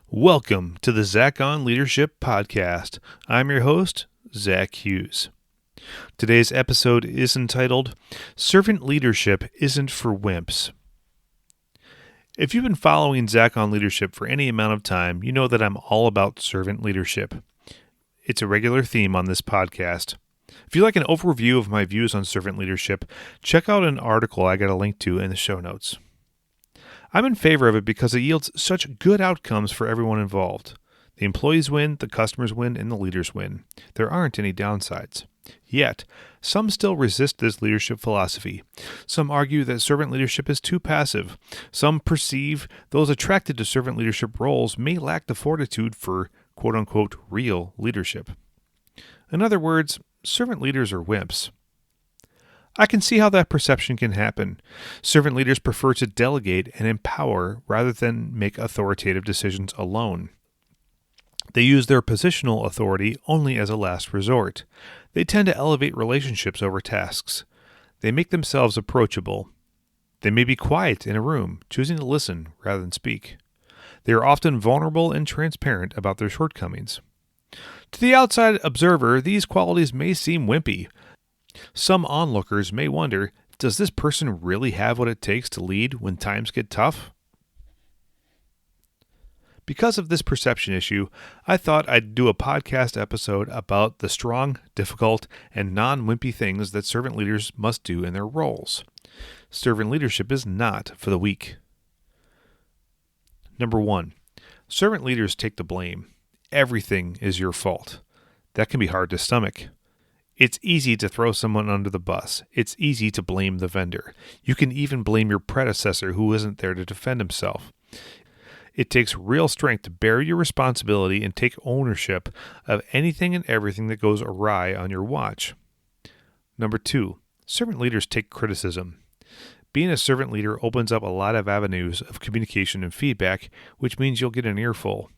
Welcome to the Zach on Leadership Podcast. I'm your host, Zach Hughes. Today's episode is entitled, Servant Leadership Isn't for Wimps. If you've been following Zach on Leadership for any amount of time, you know that I'm all about servant leadership. It's a regular theme on this podcast. If you'd like an overview of my views on servant leadership, check out an article I got a link to in the show notes. I'm in favor of it because it yields such good outcomes for everyone involved. The employees win, the customers win, and the leaders win. There aren't any downsides. Yet, some still resist this leadership philosophy. Some argue that servant leadership is too passive. Some perceive those attracted to servant leadership roles may lack the fortitude for quote-unquote real leadership. In other words, servant leaders are wimps. I can see how that perception can happen. Servant leaders prefer to delegate and empower rather than make authoritative decisions alone. They use their positional authority only as a last resort. They tend to elevate relationships over tasks. They make themselves approachable. They may be quiet in a room, choosing to listen rather than speak. They are often vulnerable and transparent about their shortcomings. To the outside observer, these qualities may seem wimpy. Some onlookers may wonder, does this person really have what it takes to lead when times get tough? Because of this perception issue, I thought I'd do a podcast episode about the strong, difficult, and non-wimpy things that servant leaders must do in their roles. Servant leadership is not for the weak. Number 1. Servant leaders take the blame. Everything is your fault. That can be hard to stomach. It's easy to throw someone under the bus. It's easy to blame the vendor. You can even blame your predecessor who isn't there to defend himself. It takes real strength to bear your responsibility and take ownership of anything and everything that goes awry on your watch. Number 2, servant leaders take criticism. Being a servant leader opens up a lot of avenues of communication and feedback, which means you'll get an earful.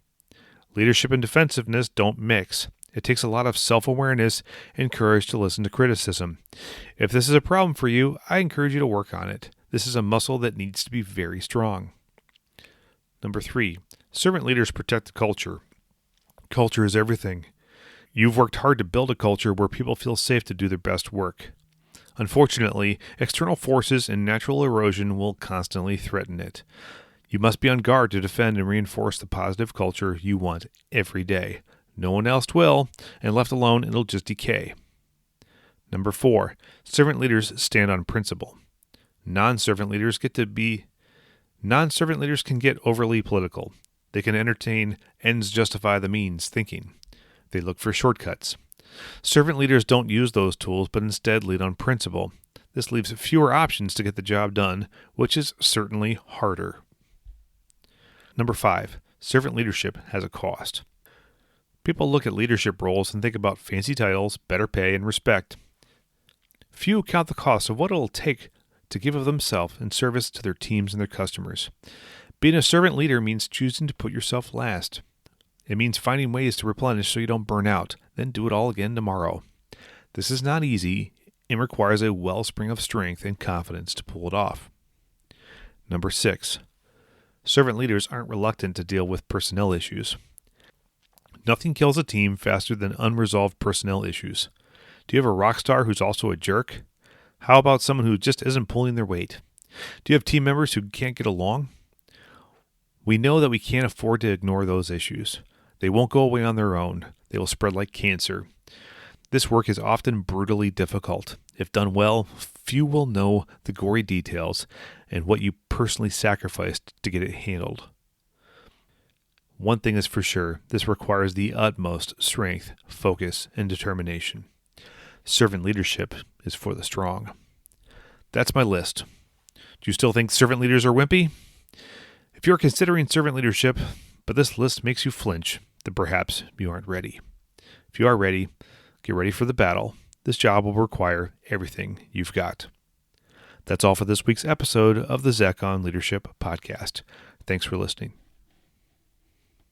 Leadership and defensiveness don't mix. It takes a lot of self-awareness and courage to listen to criticism. If this is a problem for you, I encourage you to work on it. This is a muscle that needs to be very strong. Number 3, servant leaders protect the culture. Culture is everything. You've worked hard to build a culture where people feel safe to do their best work. Unfortunately, external forces and natural erosion will constantly threaten it. You must be on guard to defend and reinforce the positive culture you want every day. No one else will, and left alone, it'll just decay. Number 4, servant leaders stand on principle. Non-servant leaders can get overly political. They can entertain ends justify the means thinking. They look for shortcuts. Servant leaders don't use those tools, but instead lead on principle. This leaves fewer options to get the job done, which is certainly harder. Number 5, servant leadership has a cost. People look at leadership roles and think about fancy titles, better pay, and respect. Few count the cost of what it'll take to give of themselves in service to their teams and their customers. Being a servant leader means choosing to put yourself last. It means finding ways to replenish so you don't burn out, then do it all again tomorrow. This is not easy and requires a wellspring of strength and confidence to pull it off. Number 6, servant leaders aren't reluctant to deal with personnel issues. Nothing kills a team faster than unresolved personnel issues. Do you have a rock star who's also a jerk? How about someone who just isn't pulling their weight? Do you have team members who can't get along? We know that we can't afford to ignore those issues. They won't go away on their own. They will spread like cancer. This work is often brutally difficult. If done well, few will know the gory details and what you personally sacrificed to get it handled. One thing is for sure, this requires the utmost strength, focus, and determination. Servant leadership is for the strong. That's my list. Do you still think servant leaders are wimpy? If you're considering servant leadership, but this list makes you flinch, then perhaps you aren't ready. If you are ready, get ready for the battle. This job will require everything you've got. That's all for this week's episode of the Zach on Leadership Podcast. Thanks for listening.